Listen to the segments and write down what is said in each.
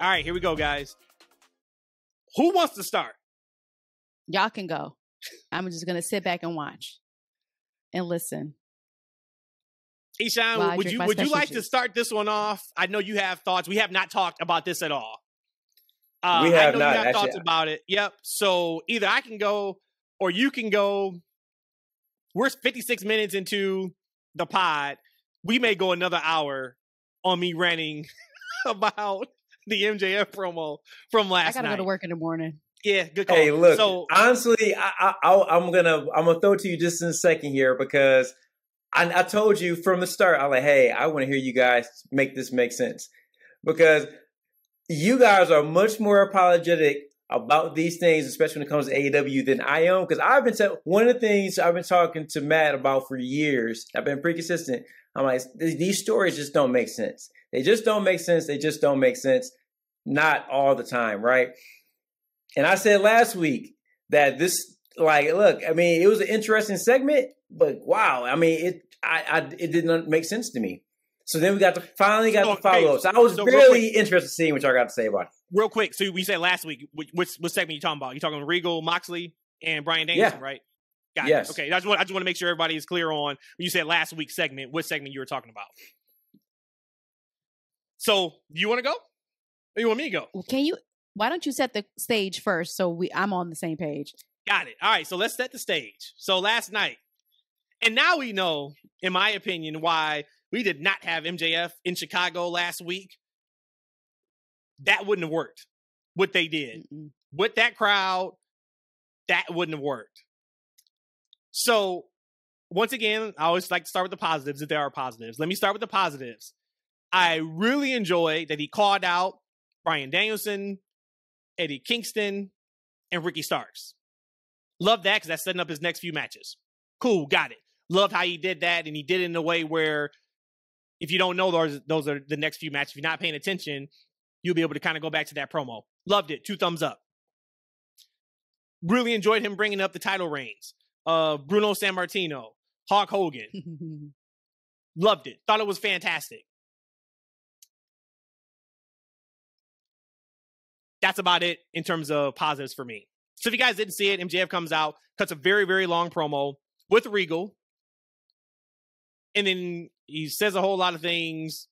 All right, here we go, guys. Who wants to start? Y'all can go. I'm just going to sit back and watch and listen. Eshaun, would you like to start this one off? I know you have thoughts. We have not talked about this at all. We have I know not, you have actually. thoughts about it. Yep. So either I can go or you can go. We're 56 minutes into the pod. We may go another hour on me ranting about the MJF promo from last night. I gotta go to work in the morning. Yeah, good call. Hey, look, so, honestly, I'm gonna throw it to you just in a second here because I told you from the start, I'm like, hey, I want to hear you guys make this make sense because you guys are much more apologetic about these things, especially when it comes to AEW, than I am. Because I've been one of the things I've been talking to Matt about for years. I've been pretty consistent. I'm like, these stories just don't make sense. They just don't make sense. They just don't make sense. Not all the time, right? And I said last week that this, like, look, I mean, it was an interesting segment, but wow, I mean, it didn't make sense to me. So then we finally got the follow-up. So I was really interested in seeing what y'all got to say about it. Real quick, so we said last week, what segment you talking about? You talking Regal, Moxley, and Bryan Danielson, right? Got it. Okay, I just want to make sure everybody is clear on when you said last week's segment, what segment you were talking about. So, you want to go? Or you want me to go? Well, why don't you set the stage first so I'm on the same page? Got it. All right, so let's set the stage. So last night, and now we know, in my opinion, why we did not have MJF in Chicago last week. That wouldn't have worked. What they did. Mm-mm. With that crowd, that wouldn't have worked. So, once again, I always like to start with the positives if there are positives. Let me start with the positives. I really enjoyed that he called out Bryan Danielson, Eddie Kingston, and Ricky Starks. Love that because that's setting up his next few matches. Cool, got it. Loved how he did that, and he did it in a way where if you don't know those are the next few matches, if you're not paying attention, you'll be able to kind of go back to that promo. Loved it. 2 thumbs up. Really enjoyed him bringing up the title reigns. Bruno Sammartino, Hulk Hogan. Loved it. Thought it was fantastic. That's about it in terms of positives for me. So if you guys didn't see it, MJF comes out, cuts a very, very long promo with Regal. And then he says a whole lot of things,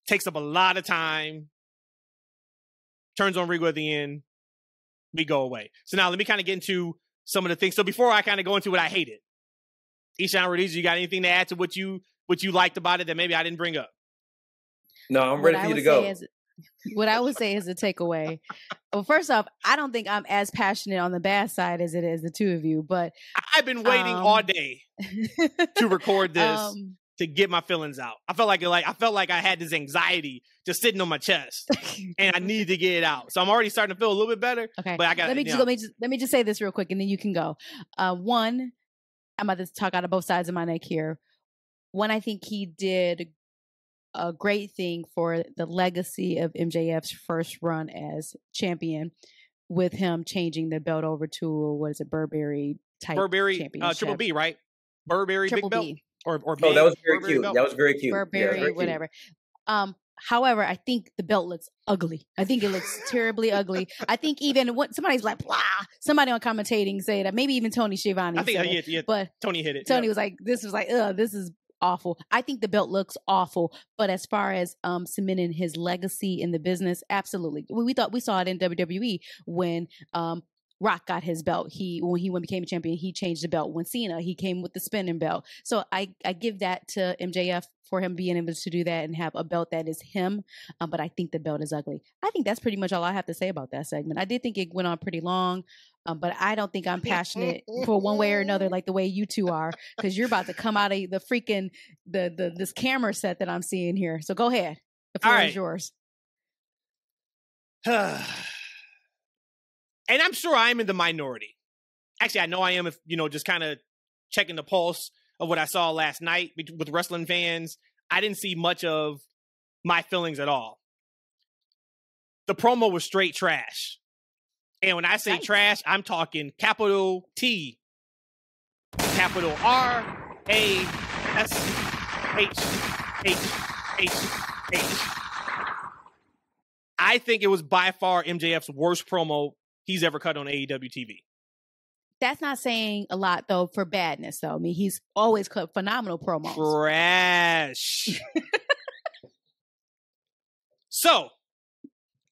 takes up a lot of time, turns on Regal at the end, we go away. So now let me kind of get into some of the things. So before I kind of go into what I hated, Eshaun, Rhodesia, you got anything to add to what you liked about it that maybe I didn't bring up? No, I'm ready for you to go. What I would say is a takeaway. Well, first off, I don't think I'm as passionate on the bad side as it is the two of you, but I've been waiting all day to record this to get my feelings out. I felt like I had this anxiety just sitting on my chest, and I needed to get it out. So I'm already starting to feel a little bit better. Okay, but I got. Let me just say this real quick, and then you can go. One, I'm about to talk out of both sides of my neck here. One, I think he did a great thing for the legacy of MJF's first run as champion with him changing the belt over to, what is it, Burberry type championship. Triple B, right? Burberry Triple big B. belt? Or that was very Burberry cute. belt? That was very cute. Burberry, very whatever. However, I think the belt looks ugly. I think it looks terribly ugly. I think even when somebody's like, blah, somebody on commentating say that, maybe even Tony Schiavone. I think but Tony hit it. Tony was like, this is awful. I think the belt looks awful, but as far as cementing his legacy in the business, absolutely. We saw it in WWE when Rock got his belt. When he became a champion, he changed the belt. When Cena, he came with the spinning belt. So I give that to MJF for him being able to do that and have a belt that is him. But I think the belt is ugly. I think that's pretty much all I have to say about that segment. I did think it went on pretty long. But I don't think I'm passionate for one way or another, like the way you two are, because you're about to come out of the freaking this camera set that I'm seeing here. So go ahead. The floor is yours. And I'm sure I'm in the minority. Actually, I know I am if, just kind of checking the pulse of what I saw last night with wrestling fans. I didn't see much of my feelings at all. The promo was straight trash. And when I say trash, I'm talking capital T, capital R-A-S-H-H-H-H. I think it was by far MJF's worst promo he's ever cut on AEW TV. That's not saying a lot, though, for badness, though. I mean, he's always cut phenomenal promos. Trash. So,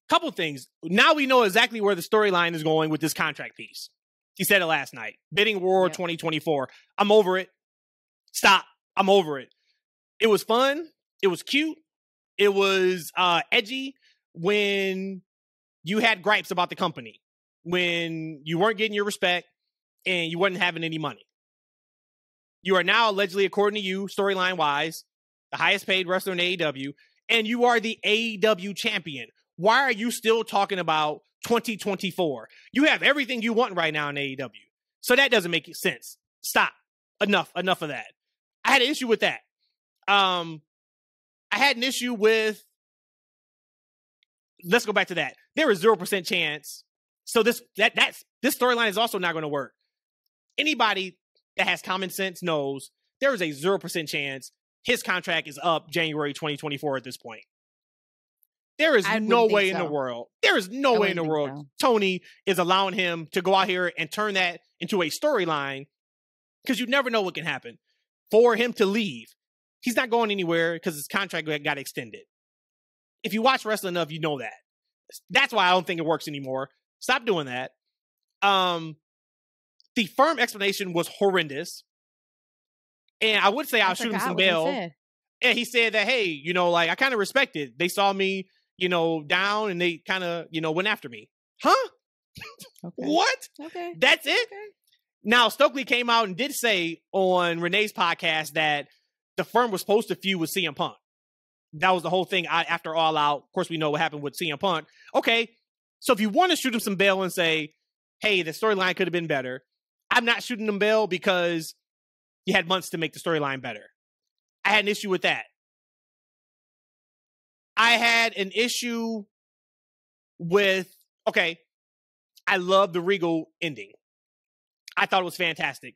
couple things. Now we know exactly where the storyline is going with this contract piece. He said it last night. Bidding War 2024. I'm over it. Stop. I'm over it. It was fun. It was cute. It was edgy when you had gripes about the company, when you weren't getting your respect and you weren't having any money. You are now allegedly, according to you, storyline-wise, the highest paid wrestler in AEW, and you are the AEW champion. Why are you still talking about 2024? You have everything you want right now in AEW. So that doesn't make sense. Stop. Enough of that. I had an issue with that. I had an issue with, let's go back to that. There is 0% chance. So this storyline is also not going to work. Anybody that has common sense knows there is a 0% chance his contract is up January 2024 at this point. There is no way in the world. There is no way in the world Tony is allowing him to go out here and turn that into a storyline, because you never know what can happen. For him to leave, he's not going anywhere because his contract got extended. If you watch wrestling enough, you know that. That's why I don't think it works anymore. Stop doing that. The firm explanation was horrendous. And I would say I'll shoot him some bail. And he said that, hey, I kind of respect it. They saw me, down, and they kind of, went after me. Huh? Okay. What? Okay. That's it? Okay. Now, Stokely came out and did say on Renee's podcast that the firm was supposed to feud with CM Punk. That was the whole thing after All Out. Of course, we know what happened with CM Punk. Okay, so if you want to shoot him some bail and say, hey, the storyline could have been better, I'm not shooting him bail because you had months to make the storyline better. I had an issue with that. I had an issue with, I love the Regal ending. I thought it was fantastic.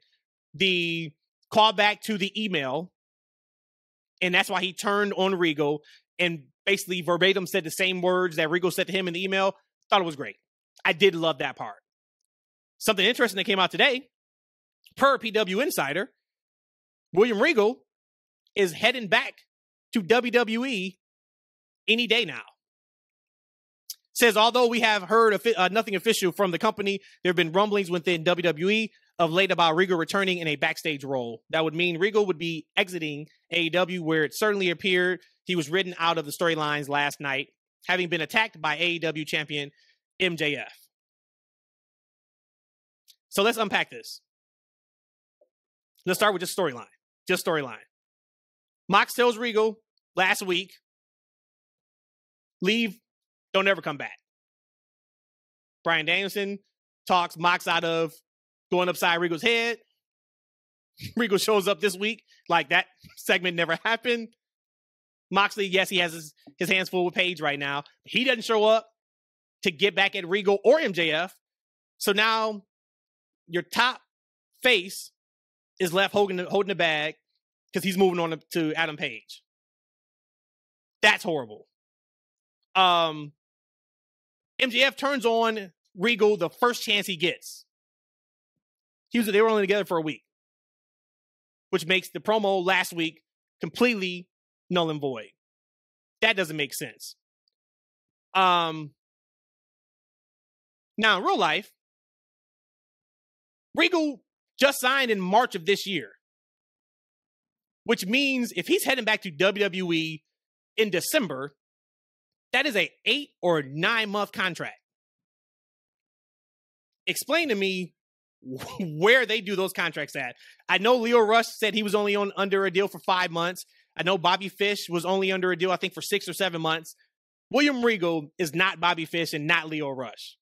The callback to the email, and that's why he turned on Regal and basically verbatim said the same words that Regal said to him in the email. Thought it was great. I did love that part. Something interesting that came out today, per PW Insider, William Regal is heading back to WWE any day now. Says, although we have heard nothing official from the company, there have been rumblings within WWE of late about Regal returning in a backstage role. That would mean Regal would be exiting AEW, where it certainly appeared he was written out of the storylines last night, having been attacked by AEW champion MJF. So let's unpack this. Let's start with just storyline. Mox tells Regal last week, leave, don't ever come back. Bryan Danielson talks Mox out of going upside Regal's head. Regal shows up this week like that segment never happened. Moxley, yes, he has his hands full with Paige right now. He doesn't show up to get back at Regal or MJF. So now your top face is left holding the bag because he's moving on to Adam Page. That's horrible. MJF turns on Regal the first chance he gets. They were only together for a week, which makes the promo last week completely null and void. That doesn't make sense. Now, in real life, Regal just signed in March of this year, which means if he's heading back to WWE in December, that is a 8 or 9 month contract. Explain to me where they do those contracts at. I know Leo Rush said he was only under a deal for 5 months. I know Bobby Fish was only under a deal, I think, for 6 or 7 months. William Regal is not Bobby Fish and not Leo Rush.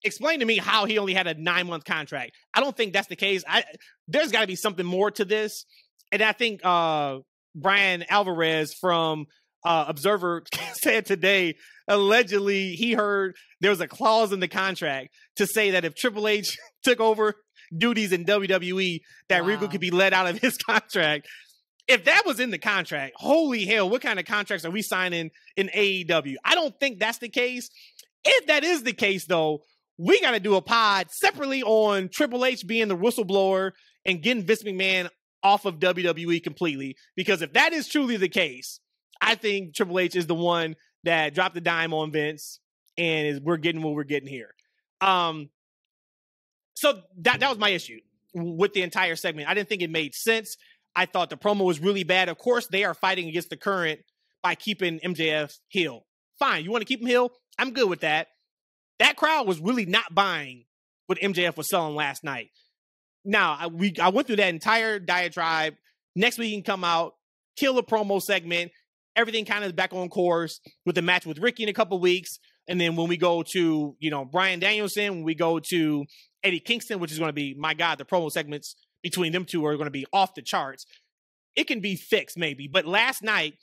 Explain to me how he only had a 9-month contract. I don't think that's the case. There's got to be something more to this. And I think Brian Alvarez from Observer said today, allegedly, he heard there was a clause in the contract to say that if Triple H took over duties in WWE, that Regal could be let out of his contract. if that was in the contract, holy hell, what kind of contracts are we signing in AEW? I don't think that's the case. If that is the case, though, we got to do a pod separately on Triple H being the whistleblower and getting Vince McMahon off of WWE completely. Because if that is truly the case, I think Triple H is the one that dropped the dime on Vince, and we're getting what we're getting here. So that was my issue with the entire segment. I didn't think it made sense. I thought the promo was really bad. Of course, they are fighting against the current by keeping MJF heel. Fine, you want to keep him heel? I'm good with that. That crowd was really not buying what MJF was selling last night. Now, I went through that entire diatribe. Next week, he can come out, kill a promo segment. Everything kind of back on course with the match with Ricky in a couple weeks. And then when we go to, Bryan Danielson, when we go to Eddie Kingston, which is going to be, my God, the promo segments between them two are going to be off the charts. It can be fixed maybe. But last night,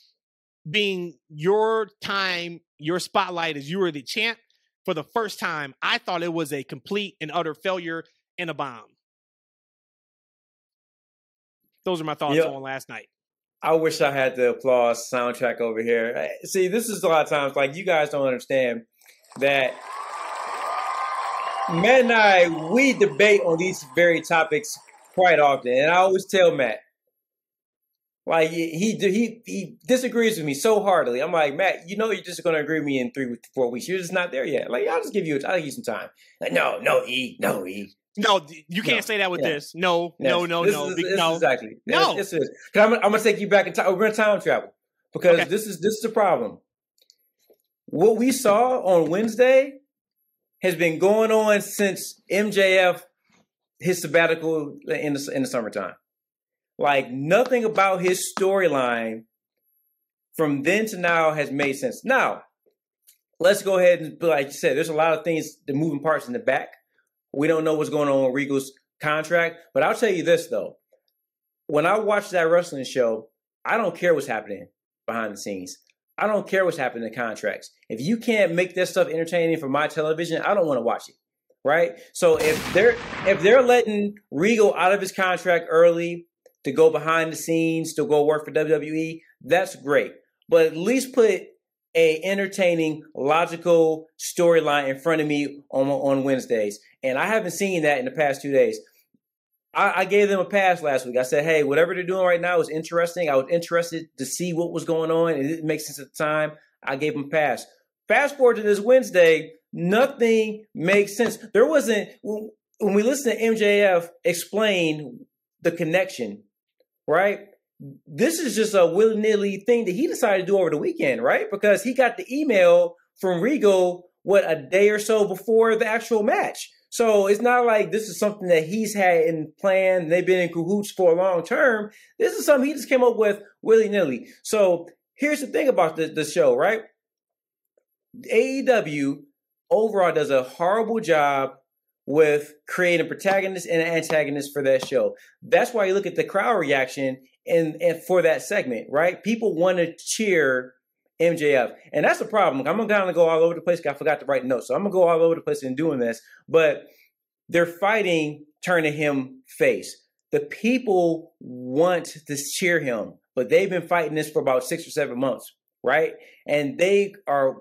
being your time, your spotlight as you were the champ for the first time, I thought it was a complete and utter failure and a bomb. Those are my thoughts on last night. I wish I had the applause soundtrack over here. See, this is a lot of times, like, you guys don't understand that Matt and I, we debate on these very topics quite often. And I always tell Matt, like, he disagrees with me so heartily. I'm like, Matt, you're just going to agree with me in 3 to 4 weeks. You're just not there yet. Like, I'll give you some time. Like, no, E. No, you can't say that with this. No. Exactly. No. This is. I'm going to take you back in time. We're going to time travel because this is the problem. What we saw on Wednesday has been going on since MJF, his sabbatical in the summertime. Like, nothing about his storyline from then to now has made sense. Now, let's go ahead and, like you said, there's a lot of things, the moving parts in the back. We don't know what's going on with Regal's contract. But I'll tell you this, though. When I watch that wrestling show, I don't care what's happening behind the scenes. I don't care what's happening in contracts. If you can't make that stuff entertaining for my television, I don't want to watch it. Right? So if they're letting Regal out of his contract early to go behind the scenes, to go work for WWE, that's great. But at least put a entertaining, logical storyline in front of me on Wednesdays. And I haven't seen that in the past 2 days. I gave them a pass last week. I said, hey, whatever they're doing right now is interesting. I was interested to see what was going on. It didn't make sense at the time. I gave them a pass. Fast forward to this Wednesday, nothing makes sense. There wasn't, when we listen to MJF explain the connection, right? This is just a willy-nilly thing that he decided to do over the weekend, right? Because he got the email from Regal, a day or so before the actual match. So it's not like this is something that he's had in plan. They've been in cahoots for a long term. This is something he just came up with willy-nilly. So here's the thing about the show, right? AEW overall does a horrible job with creating protagonists and antagonists for that show. That's why you look at the crowd reaction and for that segment, right? People want to cheer MJF. And that's the problem. I'm going to kind of go all over the place because I forgot to write notes. So I'm going to go all over the place in doing this. But they're fighting turning him face. The people want to cheer him, but they've been fighting this for about 6 or 7 months, right? And they are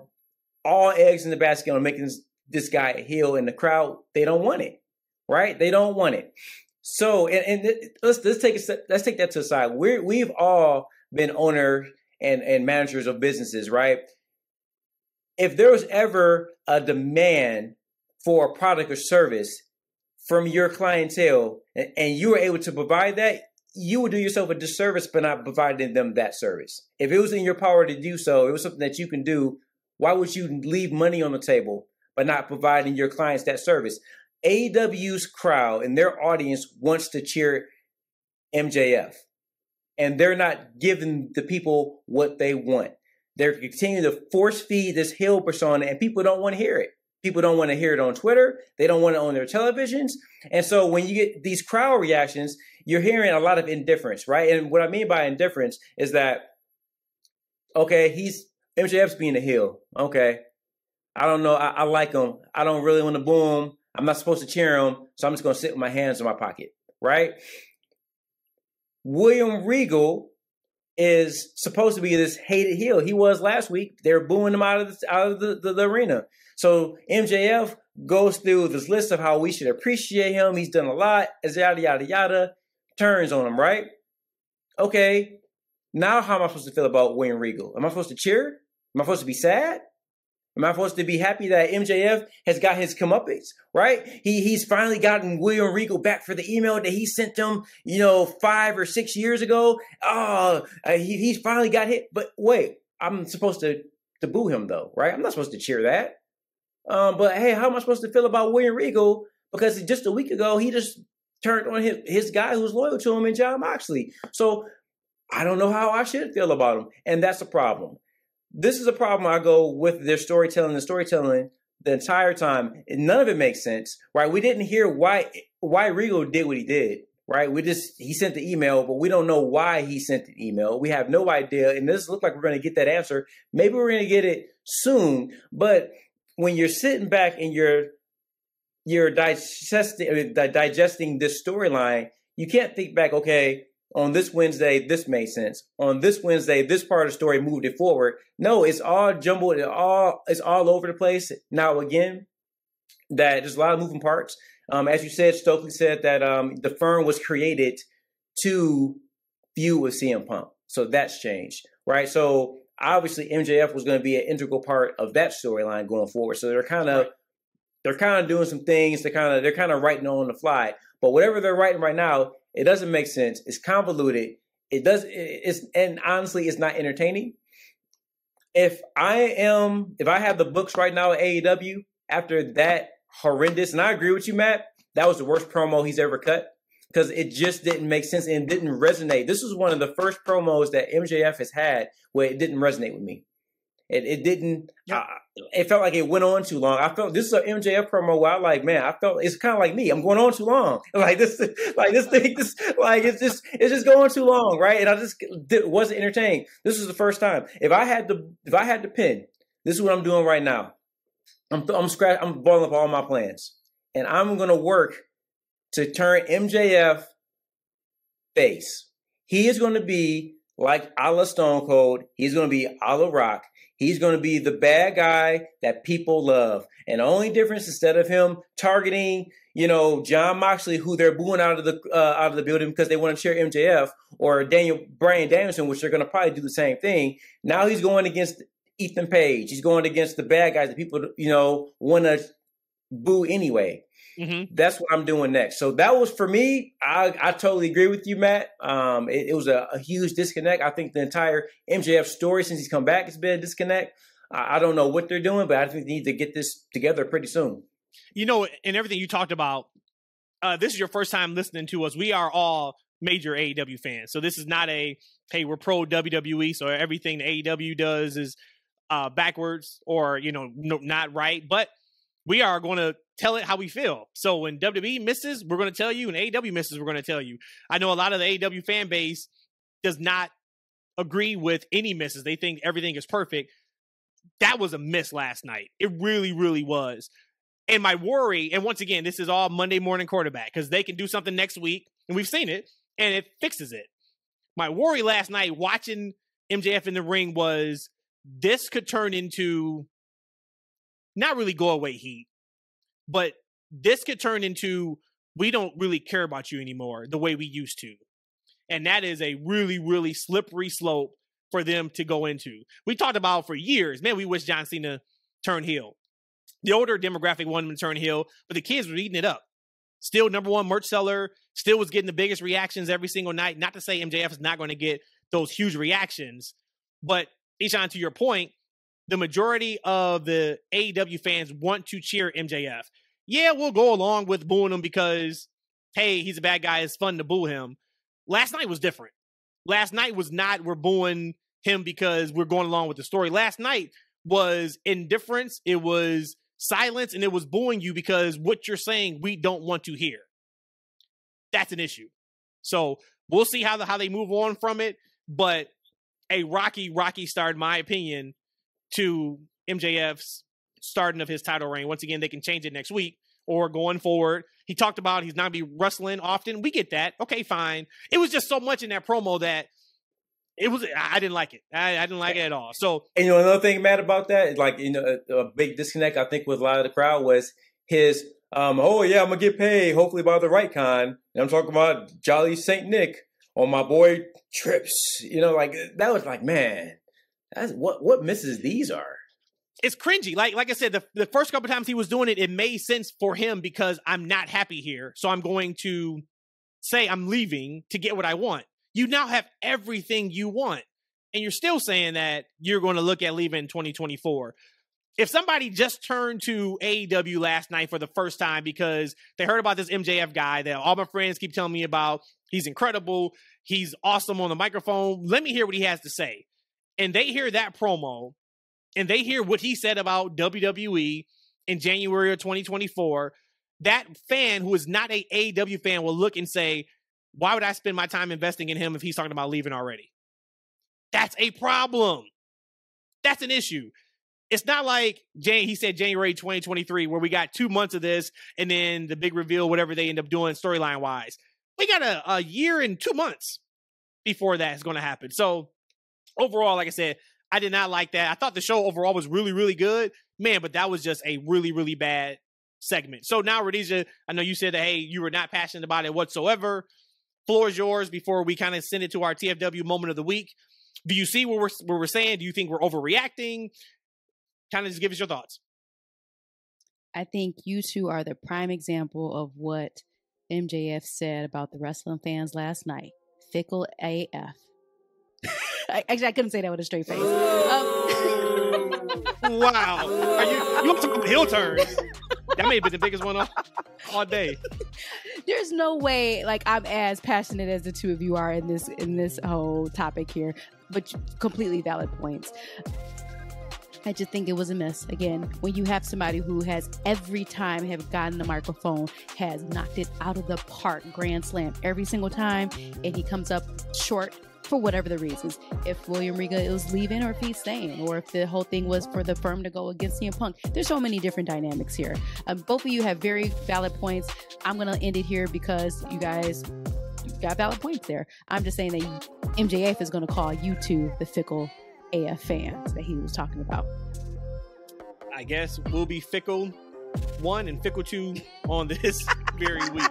all eggs in the basket on making this guy a heel, and the crowd, they don't want it, right? They don't want it. So, let's take that to the side. We've all been owners and managers of businesses, right? If there was ever a demand for a product or service from your clientele and you were able to provide that, you would do yourself a disservice by not providing them that service. If it was in your power to do so, it was something that you can do, why would you leave money on the table by not providing your clients that service? AEW's crowd and their audience wants to cheer MJF. And they're not giving the people what they want. They're continuing to force feed this heel persona, and people don't want to hear it. People don't want to hear it on Twitter. They don't want it on their televisions. And so when you get these crowd reactions, you're hearing a lot of indifference, right? And what I mean by indifference is that, okay, MJF's being a heel. Okay. I don't know. I like him. I don't really want to boo him. I'm not supposed to cheer him. So I'm just going to sit with my hands in my pocket, right? William Regal is supposed to be this hated heel. He was last week. They were booing him out of the arena. So MJF goes through this list of how we should appreciate him. He's done a lot, as yada, yada, yada, turns on him, right? Okay, now how am I supposed to feel about William Regal? Am I supposed to cheer? Am I supposed to be sad? Am I supposed to be happy that MJF has got his comeuppance, right? He's finally gotten William Regal back for the email that he sent him, 5 or 6 years ago. He's finally got hit. But wait, I'm supposed to boo him though, right? I'm not supposed to cheer that. But hey, how am I supposed to feel about William Regal? Because just a week ago, he just turned on his guy who's loyal to him in Jon Moxley. So I don't know how I should feel about him. And that's a problem. This is a problem I go with their storytelling the entire time. And none of it makes sense, right? We didn't hear why Regal did what he did, right? He sent the email, but we don't know why he sent the email. We have no idea. And this looks like we're going to get that answer. Maybe we're going to get it soon. But when you're sitting back and you're digesting this storyline, you can't think back, okay, on this Wednesday, this made sense. On this Wednesday, this part of the story moved it forward. No, it's all jumbled. It's all over the place. Now, again, that there's a lot of moving parts. As you said, Stokely said that the firm was created to feud with CM Punk. So that's changed, right? So obviously MJF was going to be an integral part of that storyline going forward. So they're kind of doing some things. They're kind of writing on the fly. But whatever they're writing right now, it doesn't make sense. It's convoluted. And honestly, it's not entertaining. If I have the books right now at AEW after that horrendous, and I agree with you, Matt, that was the worst promo he's ever cut because it just didn't make sense and didn't resonate. This was one of the first promos that MJF has had where it didn't resonate with me. It didn't. Yep. It felt like it went on too long. I felt this is an MJF promo where I felt it's kind of like me. I'm going on too long. It's just going too long, right? And I just wasn't entertained. This was the first time. If I had to pin, this is what I'm doing right now. I'm balling up all my plans, and I'm gonna work to turn MJF face. He is going to be like a la Stone Cold. He's going to be a la Rock. He's going to be the bad guy that people love. And the only difference, instead of him targeting, Jon Moxley, who they're booing out of the building because they want to cheer MJF, or Bryan Danielson, which they're going to probably do the same thing. Now he's going against Ethan Page. He's going against the bad guys that people, want to boo anyway. Mm-hmm. That's what I'm doing next. So that was for me. I totally agree with you, Matt. It was a huge disconnect. I think the entire MJF story since he's come back has been a disconnect. I don't know what they're doing, but I think they need to get this together pretty soon. And everything you talked about, this is your first time listening to us. We are all major AEW fans. So this is not hey, we're pro WWE, so everything the AEW does is backwards or, not right. But we are going to tell it how we feel. So when WWE misses, we're going to tell you. And AEW misses, we're going to tell you. I know a lot of the AEW fan base does not agree with any misses. They think everything is perfect. That was a miss last night. It really, really was. And my worry, and once again, this is all Monday morning quarterback, because they can do something next week, and we've seen it, and it fixes it. My worry last night watching MJF in the ring was this could turn into not really go away heat, but this could turn into we don't really care about you anymore the way we used to. And that is a really, really slippery slope for them to go into. We talked about for years, man, we wish John Cena turned heel. The older demographic wanted him to turn heel, but the kids were eating it up. Still number one merch seller, still was getting the biggest reactions every single night. Not to say MJF is not going to get those huge reactions, but Eshaun, to your point, the majority of the AEW fans want to cheer MJF. Yeah, we'll go along with booing him because, hey, he's a bad guy. It's fun to boo him. Last night was different. Last night was not we're booing him because we're going along with the story. Last night was indifference. It was silence, and it was booing you because what you're saying we don't want to hear. That's an issue. So we'll see how they move on from it. But a rocky start, in my opinion, to MJF's starting of his title reign. Once again, they can change it next week or going forward. He talked about he's not going to be wrestling often. We get that. Okay, fine. It was just so much in that promo that I didn't like it. I didn't like it at all. So, and another thing mad about that is like, a big disconnect I think with a lot of the crowd was his, oh yeah, I'm gonna get paid, hopefully by the right kind. And I'm talking about Jolly Saint Nick or my boy Trips. Like that was like, man, that's what misses these are. It's cringy. Like I said, the first couple times he was doing it, it made sense for him because I'm not happy here. So I'm going to say I'm leaving to get what I want. You now have everything you want. And you're still saying that you're going to look at leaving in 2024. If somebody just turned to AEW last night for the first time because they heard about this MJF guy that all my friends keep telling me about, he's incredible, he's awesome on the microphone, let me hear what he has to say. And they hear that promo, and they hear what he said about WWE in January of 2024, that fan who is not a AEW fan will look and say, why would I spend my time investing in him if he's talking about leaving already? That's a problem. That's an issue. It's not like he said January 2023, where we got 2 months of this and then the big reveal, whatever they end up doing storyline wise. We got a year and 2 months before that is going to happen. So overall, like I said, I did not like that. I thought the show overall was really, really good, man, but that was just a really, really bad segment. So now, Rhodesia, I know you said that, hey, you were not passionate about it whatsoever. Floor is yours before we kind of send it to our TFW moment of the week. Do you see what we're saying? Do you think we're overreacting? Kind of just give us your thoughts. I think you two are the prime example of what MJF said about the wrestling fans last night. Fickle AF. Actually, I couldn't say that with a straight face. Wow. You want to talk about heel turns? That may have been the biggest one all day. There's no way, like, I'm as passionate as the two of you are in this whole topic here, but completely valid points. I just think it was a miss. Again, when you have somebody who has every time have gotten the microphone, has knocked it out of the park, grand slam every single time, and he comes up short for whatever the reasons. If William Regal is leaving or if he's staying, or if the whole thing was for the firm to go against CM Punk. There's so many different dynamics here. Both of you have very valid points. I'm going to end it here because you guys got valid points there. I'm just saying that MJF is going to call you two the fickle AF fans that he was talking about. I guess we'll be fickle 1 and fickle 2 on this very week.